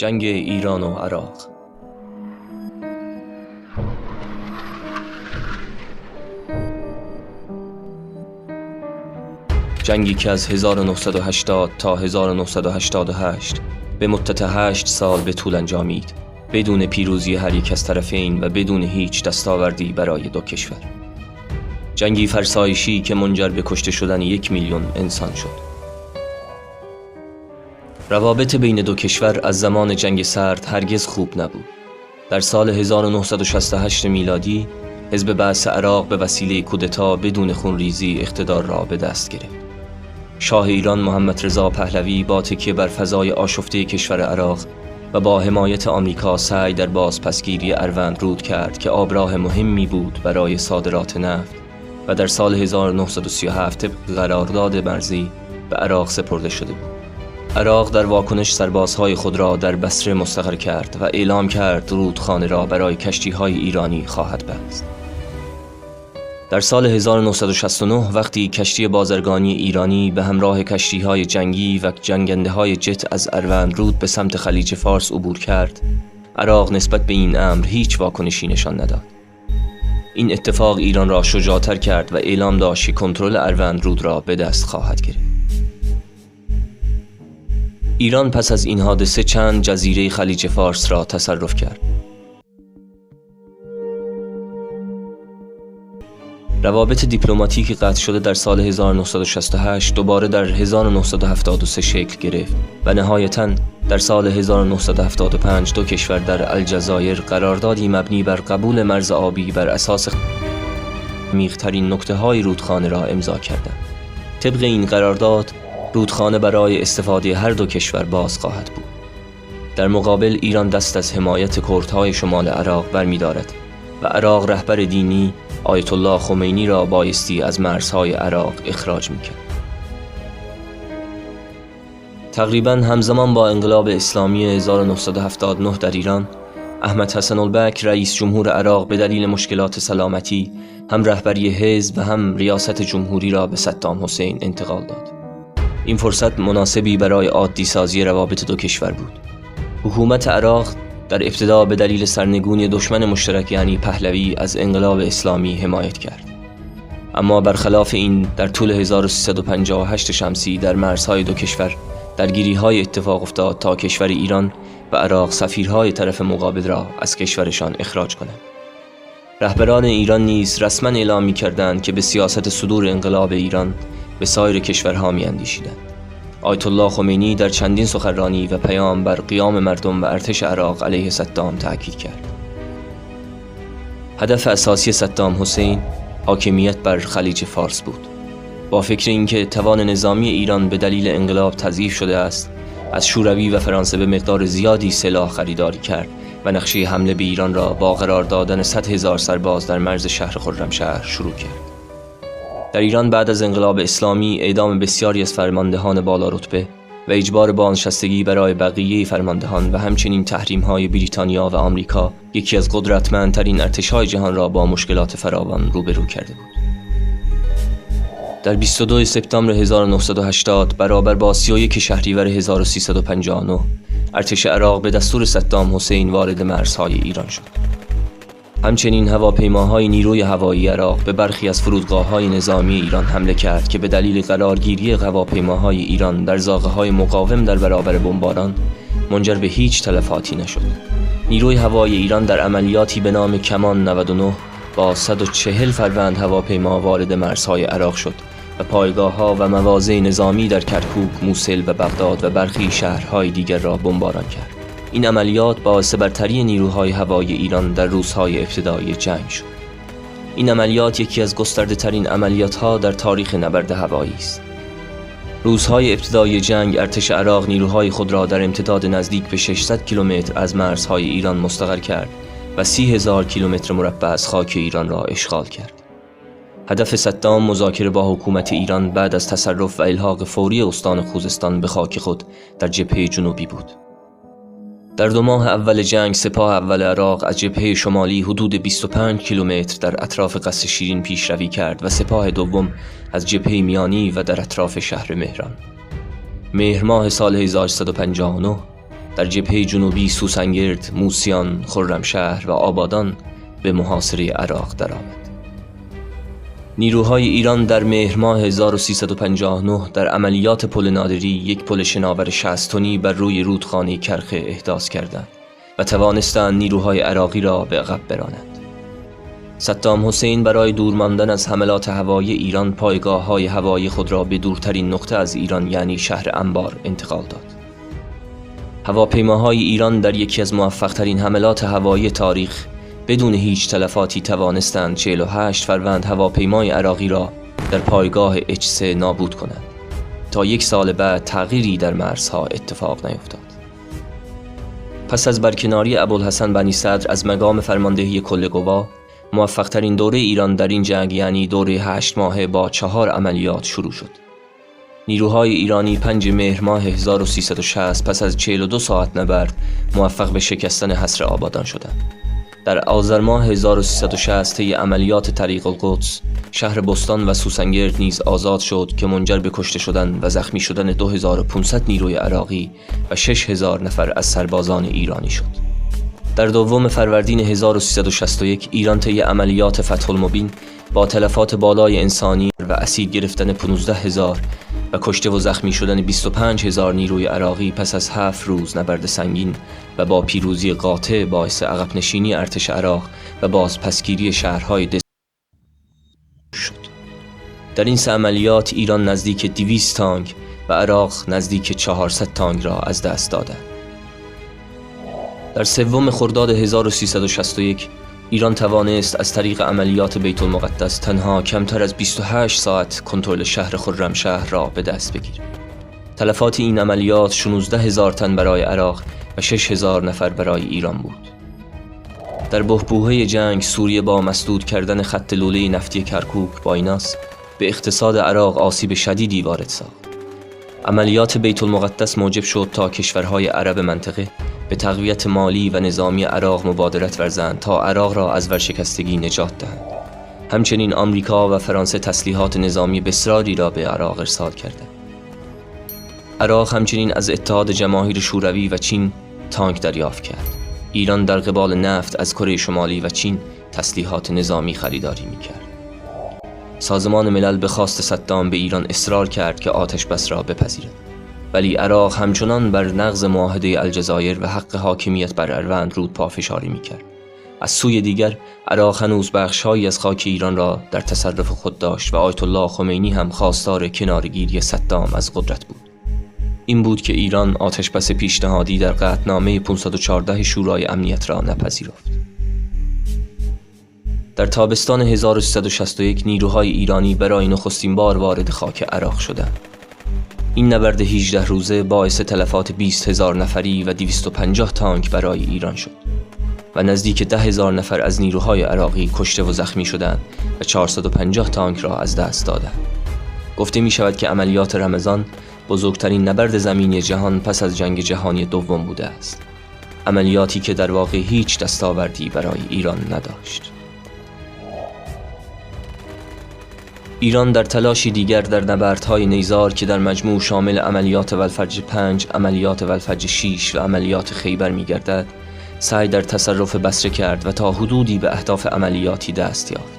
جنگ ایران و عراق. جنگی که از 1980 تا 1988 به مدت 8 سال به طول انجامید، بدون پیروزی هر یک از طرفین و بدون هیچ دستاوردی برای دو کشور. جنگی فرسایشی که منجر به کشته شدن 1 میلیون انسان شد. روابط بین دو کشور از زمان جنگ سرد هرگز خوب نبود. در سال 1968 میلادی، حزب بعث عراق به وسیله کودتا بدون خونریزی اقتدار را به دست گرفت. شاه ایران محمد رضا پهلوی با تکیه بر فضای آشفته کشور عراق و با حمایت آمریکا سعی در بازپسگیری اروندرود کرد که آبراه مهمی بود برای صادرات نفت و در سال 1937 طبق قرارداد مرزی به عراق سپرده شده بود. عراق در واکنش سربازهای خود را در بصره مستقر کرد و اعلام کرد رودخانه را برای کشتی‌های ایرانی خواهد بست. در سال 1969 وقتی کشتی بازرگانی ایرانی به همراه کشتی‌های جنگی و جنگنده‌های جت از اروندرود به سمت خلیج فارس عبور کرد، عراق نسبت به این امر هیچ واکنشی نشان نداد. این اتفاق ایران را شجاع‌تر کرد و اعلام داشت که کنترل اروندرود را به دست خواهد گرفت. ایران پس از این حادثه چند جزیره خلیج فارس را تصرف کرد. روابط دیپلماتیک قطع شده در سال 1968 دوباره در 1973 شکل گرفت و نهایتاً در سال 1975 دو کشور در الجزایر قراردادی مبنی بر قبول مرز آبی بر اساس عمیق‌ترین نقطه‌های رودخانه را امضا کردند. طبق این قرارداد رودخانه برای استفاده هر دو کشور باز خواهد بود. در مقابل ایران دست از حمایت کردهای شمال عراق برمی‌دارد و عراق رهبر دینی آیت الله خمینی را بایستی از مرزهای عراق اخراج می‌کرد. تقریباً همزمان با انقلاب اسلامی 1979 در ایران، احمد حسن البکر رئیس جمهور عراق به دلیل مشکلات سلامتی هم رهبری حزب و هم ریاست جمهوری را به صدام حسین انتقال داد. این فرصت مناسبی برای عادی سازی روابط دو کشور بود. حکومت عراق در ابتدا به دلیل سرنگونی دشمن مشترک یعنی پهلوی از انقلاب اسلامی حمایت کرد. اما برخلاف این در طول 1358 شمسی در مرزهای دو کشور درگیری‌های اتفاق افتاد تا کشور ایران و عراق سفیرهای طرف مقابل را از کشورشان اخراج کنند. رهبران ایران نیز رسما اعلام می‌کردند که به سیاست صدور انقلاب ایران به سایر کشورها می‌اندیشیدند. آیت الله خمینی در چندین سخنرانی و پیام بر قیام مردم و ارتش عراق علیه صدام تاکید کرد. هدف اساسی صدام حسین حاکمیت بر خلیج فارس بود. با فکر اینکه توان نظامی ایران به دلیل انقلاب تضعیف شده است، از شوروی و فرانسه به مقدار زیادی سلاح خریداری کرد و نقشه حمله به ایران را با قرار دادن 100,000 سرباز در مرز شهر خرمشهر شروع کرد. در ایران بعد از انقلاب اسلامی اعدام بسیاری از فرماندهان بالا رتبه و اجبار بازنشستگی برای بقیه فرماندهان و همچنین تحریم‌های بریتانیا و آمریکا یکی از قدرتمندترین ارتش‌های جهان را با مشکلات فراوان روبرو کرده بود. در 22 سپتامبر 1980 برابر با 31 شهریور 1359 ارتش عراق به دستور صدام حسین وارد مرزهای ایران شد. همچنین هواپیماهای نیروی هوایی عراق به برخی از فرودگاه‌های نظامی ایران حمله کرد که به دلیل قرارگیری هواپیماهای ایران در زاغه‌های مقاوم در برابر بمباران منجر به هیچ تلفاتی نشد. نیروی هوایی ایران در عملیاتی به نام کمان 99 با 140 فروند هواپیما وارد مرزهای عراق شد و پایگاه‌ها و مواضع نظامی در کرکوک، موصل و بغداد و برخی شهرهای دیگر را بمباران کرد. این عملیات باعث برتری نیروهای هوایی ایران در روزهای ابتدایی جنگ شد. این عملیات یکی از گسترده‌ترین عملیات‌ها در تاریخ نبرد هوایی است. روزهای ابتدایی جنگ ارتش عراق نیروهای خود را در امتداد نزدیک به 600 کیلومتر از مرزهای ایران مستقر کرد و 30,000 کیلومتر مربع از خاک ایران را اشغال کرد. هدف صدام مذاکره با حکومت ایران بعد از تصرف و الحاق فوری استان خوزستان به خاک خود در جبهه جنوبی بود. در 2 ماه اول جنگ سپاه اول عراق از جبهه شمالی حدود 25 کیلومتر در اطراف قصر شیرین پیشروی کرد و سپاه دوم از جبهه میانی و در اطراف شهر مهران. مهر ماه سال 1359 در جبهه جنوبی سوسنگرد، موسیان، خرمشهر و آبادان به محاصره عراق درآمد. نیروهای ایران در مهر ماه 1359 در عملیات پل نادری یک پل شناور 60 تنی بر روی رودخانه کرخه احداث کردند و توانستند نیروهای عراقی را به عقب برانند. صدام حسین برای دور ماندن از حملات هوایی ایران پایگاه‌های هوایی خود را به دورترین نقطه از ایران یعنی شهر انبار انتقال داد. هواپیماهای ایران در یکی از موفق‌ترین حملات هوایی تاریخ بدون هیچ تلفاتی توانستند 48 فروند هواپیمای عراقی را در پایگاه H3 نابود کنند. تا یک سال بعد تغییری در مرزها اتفاق نیفتاد. پس از برکناری ابوالحسن بنی صدر از مقام فرماندهی کل قوا، موفق‌ترین دوره ایران در این جنگ یعنی دوره 8 ماهه با 4 عملیات شروع شد. نیروهای ایرانی 5 مهر ماه 1360 پس از 42 ساعت نبرد موفق به شکستن حصر آبادان شدند. در آذر ماه 1360 طی عملیات طریق القدس، شهر بستان و سوسنگرد نیز آزاد شد که منجر به کشته شدن و زخمی شدن 2500 نیروی عراقی و 6000 نفر از سربازان ایرانی شد. در دوم فروردین 1361 ایران طی عملیات فتح المبین با تلفات بالای انسانی و اسیر گرفتن 15000 و کشته و زخمی شدن 25000 نیروی عراقی پس از 7 روز نبرد سنگین و با پیروزی قاطع باعث عقب نشینی ارتش عراق و بازپسگیری شهرهای شد. در این 3 عملیات ایران نزدیک 200 تانک و عراق نزدیک 400 تانک را از دست دادند. در 3 خرداد 1361 ایران توانست از طریق عملیات بیت المقدس تنها کمتر از 28 ساعت کنترل شهر خرمشهر را به دست بگیرد. تلفات این عملیات 16000 تن برای عراق و 6000 نفر برای ایران بود. در بحبوحه جنگ سوریه با مسدود کردن خط لوله نفتی کرکوک با ایناس به اقتصاد عراق آسیب شدیدی وارد ساخت. عملیات بیت المقدس موجب شد تا کشورهای عرب منطقه به تقویت مالی و نظامی عراق مبادرت ورزند تا عراق را از ورشکستگی نجات دهند. همچنین آمریکا و فرانسه تسلیحات نظامی بسیاری را به عراق ارسال کردند. عراق همچنین از اتحاد جماهیر شوروی و چین تانک دریافت کرد. ایران در قبال نفت از کره شمالی و چین تسلیحات نظامی خریداری می‌کرد. سازمان ملل به خواست صدام به ایران اصرار کرد که آتش بس را بپذیرد، ولی عراق همچنان بر نقض معاهده الجزایر و حق حاکمیت بر اروند رود پافشاری می‌کرد. از سوی دیگر عراق هنوز بخش‌هایی از خاک ایران را در تصرف خود داشت و آیت الله خمینی هم خواستار کنارگیری صدام از قدرت بود. این بود که ایران آتش بس پیشنهادی در قطعنامه 514 شورای امنیت را نپذیرفت. در تابستان 1361 نیروهای ایرانی برای نخستین بار وارد خاک عراق شدند. این نبرد 18 روزه باعث تلفات 20000 نفری و 250 تانک برای ایران شد و نزدیک 10,000 نفر از نیروهای عراقی کشته و زخمی شدند و 450 تانک را از دست دادند. گفته می شود که عملیات رمضان بزرگترین نبرد زمینی جهان پس از جنگ جهانی دوم بوده است. عملیاتی که در واقع هیچ دستاوردی برای ایران نداشت. ایران در تلاشی دیگر در نبردهای نیزار که در مجموع شامل عملیات والفجر 5، عملیات والفجر 6 و عملیات خیبر می گردد، سعی در تصرف بصره کرد و تا حدودی به اهداف عملیاتی دست یافت.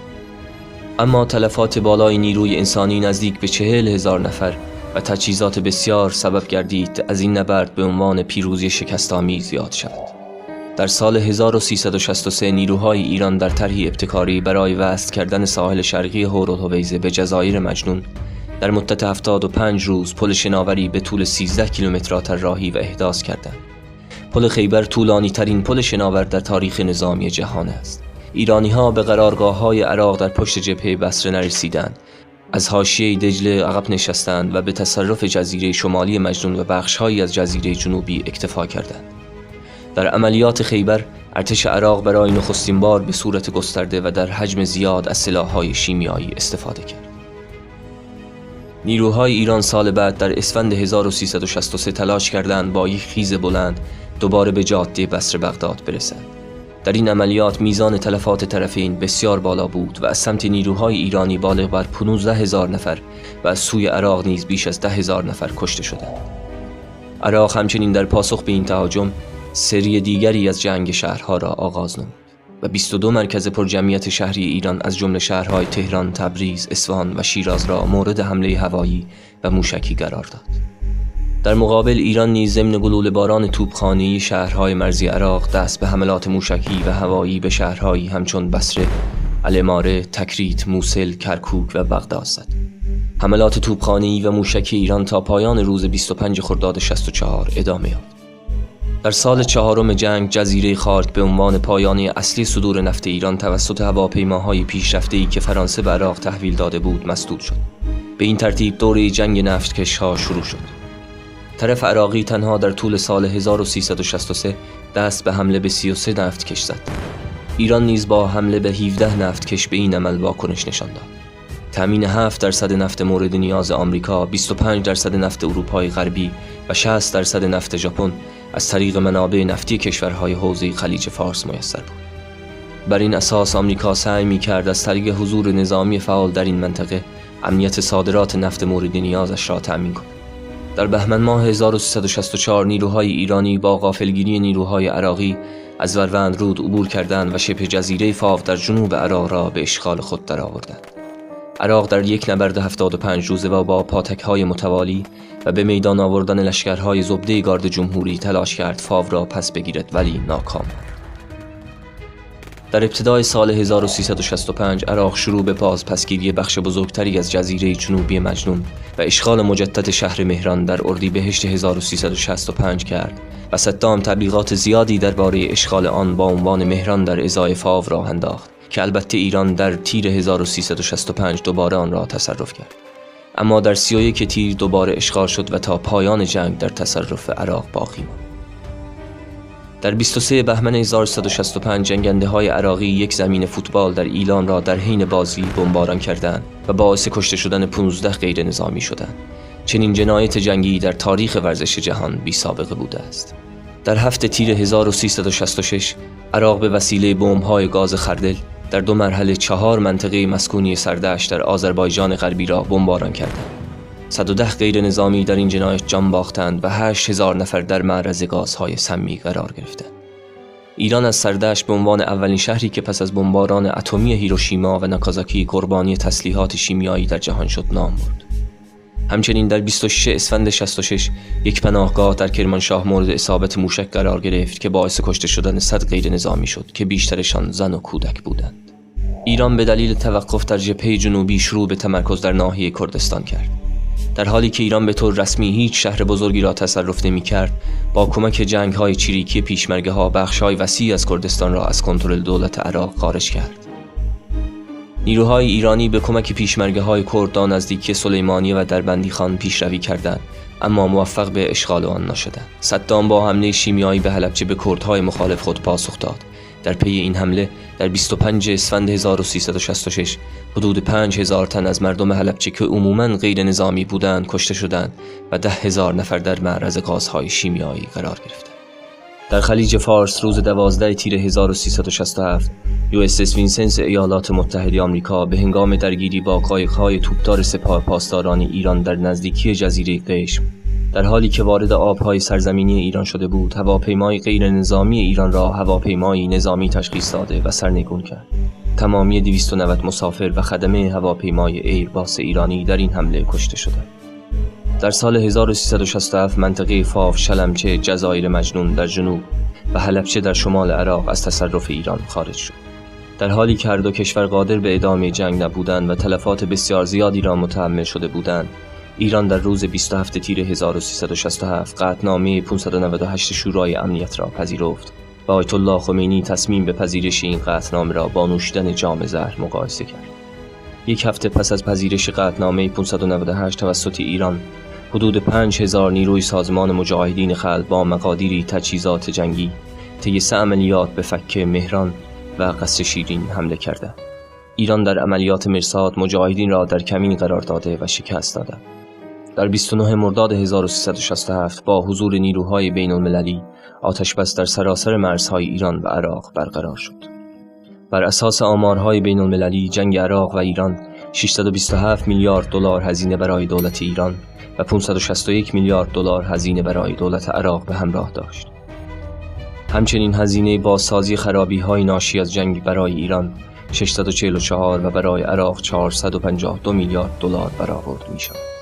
اما تلفات بالای نیروی انسانی نزدیک به 40,000 نفر و تجهیزات بسیار سبب گردید از این نبرد به عنوان پیروزی شکست‌آمیز یاد شود. در سال 1363 نیروهای ایران در طرحی ابتکاری برای وصل کردن ساحل شرقی هورالحویزه به جزایر مجنون در مدت 75 روز پل شناوری به طول 13 کیلومتر را طراحی و احداث کردند. پل خیبر طولانی ترین پل شناور در تاریخ نظامی جهان است. ایرانی‌ها به قرارگاه‌های عراق در پشت جبهه بصره نرسیدند. از حاشیه دجله عقب نشستند و به تصرف جزیره شمالی مجنون و بخش‌هایی از جزیره جنوبی اکتفا کردند. در عملیات خیبر ارتش عراق برای نخستین بار به صورت گسترده و در حجم زیاد از سلاح‌های شیمیایی استفاده کرد. نیروهای ایران سال بعد در اسفند 1363 تلاش کردند با یک خیز بلند دوباره به جاده بصره بغداد برسند. در این عملیات میزان تلفات طرفین بسیار بالا بود و از سمت نیروهای ایرانی بالغ بر 15,000 نفر و از سوی عراق نیز بیش از 10,000 نفر کشته شدند. عراق همچنین در پاسخ به این تهاجم سری دیگری از جنگ شهرها را آغاز نمود و 22 مرکز پرجمعیت شهری ایران از جمله شهرهای تهران، تبریز، اصفهان و شیراز را مورد حمله هوایی و موشکی قرار داد. در مقابل ایران نیز ضمن گلوله باران توپخانه‌ای شهرهای مرزی عراق دست به حملات موشکی و هوایی به شهرهایی همچون بصره، العماره، تکریت، موصل، کرکوک و بغداد زد. حملات توپخانه‌ای و موشکی ایران تا پایان روز 25 خرداد 64 ادامه یافت. در سال چهارم جنگ جزیره خارک به عنوان پایانه اصلی صدور نفت ایران توسط هواپیماهای پیشرفته‌ای که فرانسه به عراق تحویل داده بود مسدود شد. به این ترتیب دوره جنگ نفتکش‌ها شروع شد. طرف عراقی تنها در طول سال 1363 دست به حمله به 33 نفتکش زد. ایران نیز با حمله به 17 نفتکش به این عمل واکنش نشان داد. تامین 7% نفت مورد نیاز آمریکا، 25% نفت اروپای غربی و 60% نفت ژاپن از طریق منابع نفتی کشورهای حوزه خلیج فارس میسر بود. بر این اساس آمریکا سعی می‌کرد از طریق حضور نظامی فعال در این منطقه امنیت صادرات نفت مورد نیازش را تأمین کند. در بهمن ماه 1364 نیروهای ایرانی با غافلگیری نیروهای عراقی از وروند رود عبور کردند و شبه جزیره فاو در جنوب عراق را به اشغال خود درآوردند. عراق در یک نبرد 75 روزه و با پاتک‌های متوالی و به میدان آوردن لشکرهای زبده گارد جمهوری تلاش کرد فاو را پس بگیرد، ولی ناکام. در ابتدای سال 1365 عراق شروع به پسگیری بخش بزرگتری از جزیره جنوبی مجنون و اشغال مجدد شهر مهران در اردیبهشت 1365 کرد و صدام تبلیغات زیادی درباره اشغال آن با عنوان مهران در ازای فاو راه انداخت که البته ایران در تیر 1365 دوباره آن را تصرف کرد. اما در 31 تیر دوباره اشغال شد و تا پایان جنگ در تصرف عراق باقی ماند. در 23 بهمن 1365 جنگنده‌های عراقی یک زمین فوتبال در ایلام را در حین بازی بمباران کردند و باعث کشته شدن 15 غیر نظامی شدند. چنین جنایت جنگی در تاریخ ورزش جهان بی سابقه بوده است. در 7 تیر 1366 عراق به وسیله بمب‌های گاز خردل در 2 مرحله 4 منطقه مسکونی سردشت در آذربایجان غربی را بمباران کردند. 110 غیر نظامی در این جنایت جان باختند و 8000 نفر در معرض گازهای سمی قرار گرفتند. ایران از سردشت به عنوان اولین شهری که پس از بمباران اتمی هیروشیما و ناکازاکی قربانی تسلیحات شیمیایی در جهان شد نام برد. همچنین در 26 اسفند 66 یک پناهگاه در کرمانشاه مورد اصابت موشک قرار گرفت که باعث کشته شدن 100 غیر نظامی شد که بیشترشان زن و کودک بودند. ایران به دلیل توقف در جبهه جنوبی شروع به تمرکز در ناحیه کردستان کرد. در حالی که ایران به طور رسمی هیچ شهر بزرگی را تصرف نمی‌کرد، با کمک جنگ‌های چریکی پیشمرگه‌ها بخش‌های وسیعی از کردستان را از کنترل دولت عراق خارج کرد. نیروهای ایرانی به کمک پیشمرگه‌های کرد تا نزدیکی سلیمانیه و دربندی خان پیشروی کردند، اما موفق به اشغال آن نشدند. صدام با حمله شیمیایی به حلبچه به کردهای مخالف خود پاسخ داد. در پی این حمله در 25 اسفند 1366 حدود 5000 تن از مردم حلبچه که عموماً غیر نظامی بودند کشته شدند و 10,000 نفر در معرض گازهای شیمیایی قرار گرفتند. در خلیج فارس روز 12 تیر 1367 USS وینسنس ایالات متحده آمریکا به هنگام درگیری با قایق‌های توپدار سپاه پاسداران ایران در نزدیکی جزیره قشم در حالی که وارد آب‌های سرزمینی ایران شده بود، هواپیمای غیر نظامی ایران را هواپیمایی نظامی تشخیص داده و سرنگون کرد. تمامی 290 مسافر و خدمه هواپیمای ایرباس ایرانی در این حمله کشته شدند. در سال 1367 منطقه فاو، شلمچه، جزایر مجنون در جنوب و حلبچه در شمال عراق از تصرف ایران خارج شد. در حالی که هر دو کشور قادر به ادامه جنگ نبودند و تلفات بسیار زیادی را متحمل شده بودند، ایران در روز 27 تیر 1367 قطعنامه 598 شورای امنیت را پذیرفت و آیت الله خمینی تصمیم به پذیرش این قطعنامه را با نوشیدن جام زهر مقایسه کرد. یک هفته پس از پذیرش قطعنامه 598 توسط ایران، حدود 5000 نیروی سازمان مجاهدین خلق با مقادیری تجهیزات جنگی طی 3 عملیات به فک مهران و قصر شیرین حمله کردند. ایران در عملیات مرصاد مجاهدین را در کمین قرار داده و شکست داده. در 29 مرداد 1367 با حضور نیروهای بین المللی آتش‌بس در سراسر مرزهای ایران و عراق برقرار شد. بر اساس آمارهای بین المللی جنگ عراق و ایران 627 میلیارد دلار هزینه برای دولت ایران و 561 میلیارد دلار هزینه برای دولت عراق به همراه داشت. همچنین هزینه بازسازی خرابی‌های ناشی از جنگ برای ایران 644 و برای عراق 452 میلیارد دلار برآورد می‌شد.